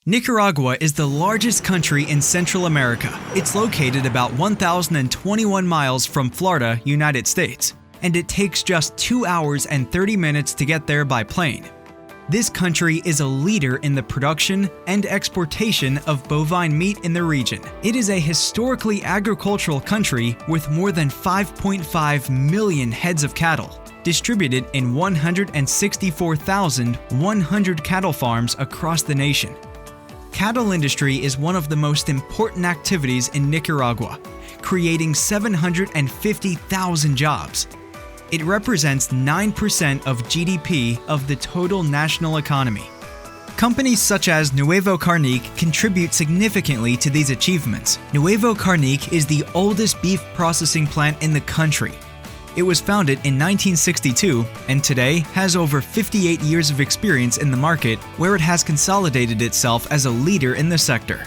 Nicaragua is the largest country in Central America. It's located about 1,021 miles from Florida, United States, and it takes just 2 hours and 30 minutes to get there by plane. This country is a leader in the production and exportation of bovine meat in the region. It is a historically agricultural country with more than 5.5 million heads of cattle, distributed in 164,100 cattle farms across the nation. Cattle industry is one of the most important activities in Nicaragua, creating 750,000 jobs. It represents 9% of GDP of the total national economy. Companies such as Nuevo Carnic contribute significantly to these achievements. Nuevo Carnic is the oldest beef processing plant in the country. It was founded in 1962 and today has over 58 years of experience in the market, where it has consolidated itself as a leader in the sector.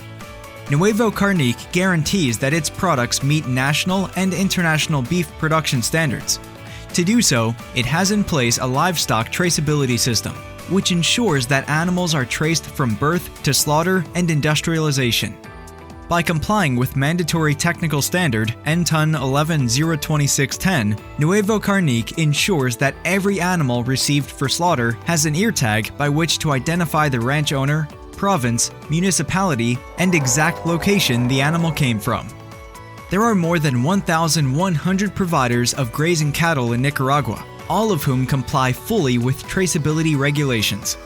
Nuevo Carnic guarantees that its products meet national and international beef production standards. To do so, it has in place a livestock traceability system, which ensures that animals are traced from birth to slaughter and industrialization. By complying with mandatory technical standard NTUN 11-02610, Nuevo Carnic ensures that every animal received for slaughter has an ear tag by which to identify the ranch owner, province, municipality, and exact location the animal came from. There are more than 1,100 providers of grazing cattle in Nicaragua, all of whom comply fully with traceability regulations.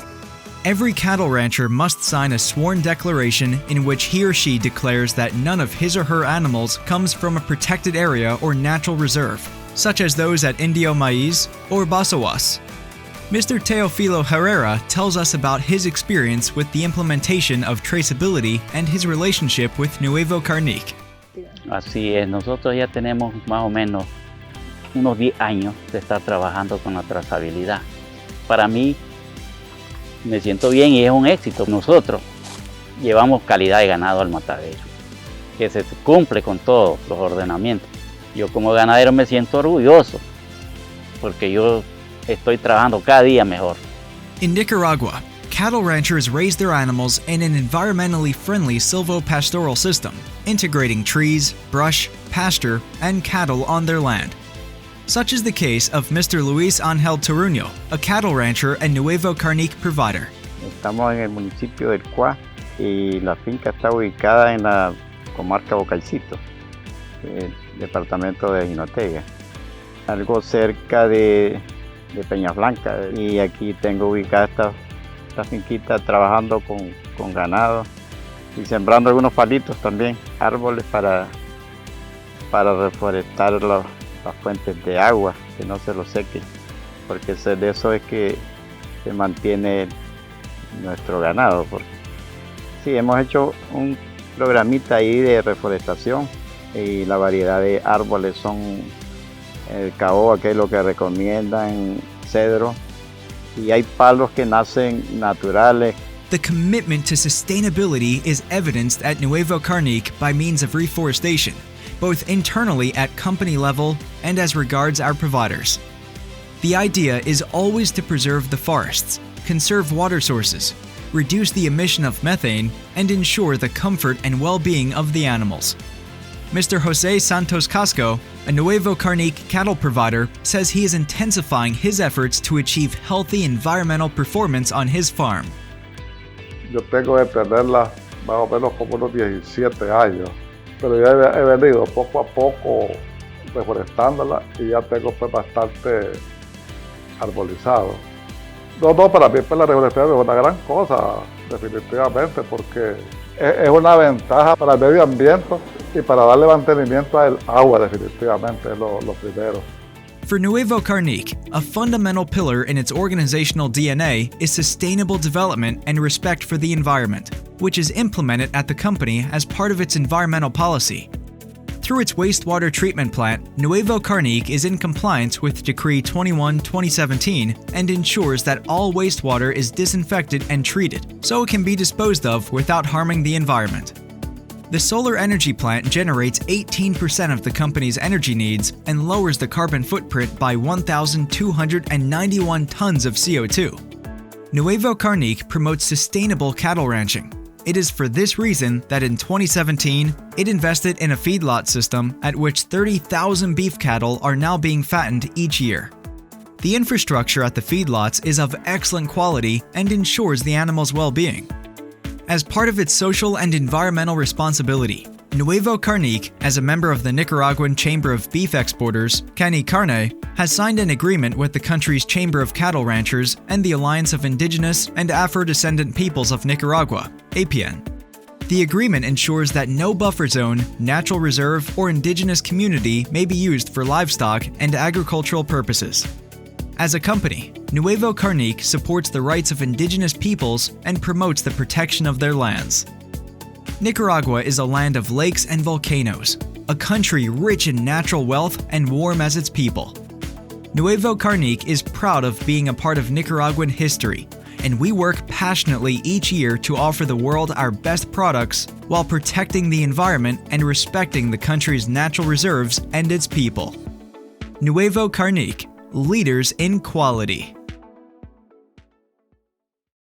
Every cattle rancher must sign a sworn declaration in which he or she declares that none of his or her animals comes from a protected area or natural reserve, such as those at Indio Maíz or Basawas. Mr. Teofilo Herrera tells us about his experience with the implementation of traceability and his relationship with Nuevo Carnic. Así es, nosotros ya tenemos más o menos unos 10 años de estar trabajando con la trazabilidad. Para mí, me siento bien y es un éxito. Nosotros llevamos calidad de ganado al matadero, que se cumple con todos los ordenamientos. Yo como ganadero me siento orgulloso porque yo estoy trabajando cada día mejor. In Nicaragua, cattle ranchers raise their animals in an environmentally friendly silvopastoral system, integrating trees, brush, pasture, and cattle on their land. Such is the case of Mr. Luis Ángel Toruño, a cattle rancher and Nuevo Carnic provider. Estamos en el municipio del Cuá y la finca está ubicada en la comarca Bocaicito, el departamento de Jinotega, algo cerca de Peñasblanca. Y aquí tengo ubicada esta finquita trabajando con ganado y sembrando algunos palitos también, árboles para reforestar las fuentes de agua, que no se lo sequen, porque de eso es que se mantiene nuestro ganado. Sí, hemos hecho un programita ahí de reforestación y la variedad de árboles son el caoba, que es lo que recomiendan, cedro, y hay palos que nacen naturales. The commitment to sustainability is evidenced at Nuevo Carnic by means of reforestation, both internally at company level and as regards our providers. The idea is always to preserve the forests, conserve water sources, reduce the emission of methane, and ensure the comfort and well-being of the animals. Mr. Jose Santos Casco, a Nuevo Carnic cattle provider, says he is intensifying his efforts to achieve healthy environmental performance on his farm. Yo tengo de tenerla más o menos como unos 17 años. Pero ya he venido poco a poco reforestándola y ya tengo pues bastante arbolizado. No, para mí pues la reforestación es una gran cosa, definitivamente, porque es una ventaja para el medio ambiente y para darle mantenimiento al agua, definitivamente es lo primero. For Nuevo Carnic, a fundamental pillar in its organizational DNA is sustainable development and respect for the environment, which is implemented at the company as part of its environmental policy. Through its wastewater treatment plant, Nuevo Carnic is in compliance with Decree 21/2017 and ensures that all wastewater is disinfected and treated, so it can be disposed of without harming the environment. The solar energy plant generates 18% of the company's energy needs and lowers the carbon footprint by 1,291 tons of CO2. Nuevo Carnic promotes sustainable cattle ranching. It is for this reason that in 2017, it invested in a feedlot system at which 30,000 beef cattle are now being fattened each year. The infrastructure at the feedlots is of excellent quality and ensures the animals' well-being. As part of its social and environmental responsibility, Nuevo Carnic, as a member of the Nicaraguan Chamber of Beef Exporters, Carne, has signed an agreement with the country's Chamber of Cattle Ranchers and the Alliance of Indigenous and Afro-Descendant Peoples of Nicaragua, APN. The agreement ensures that no buffer zone, natural reserve, or indigenous community may be used for livestock and agricultural purposes. As a company, Nuevo Carnic supports the rights of indigenous peoples and promotes the protection of their lands. Nicaragua is a land of lakes and volcanoes, a country rich in natural wealth and warm as its people. Nuevo Carnic is proud of being a part of Nicaraguan history, and we work passionately each year to offer the world our best products while protecting the environment and respecting the country's natural reserves and its people. Nuevo Carnic, leaders in quality.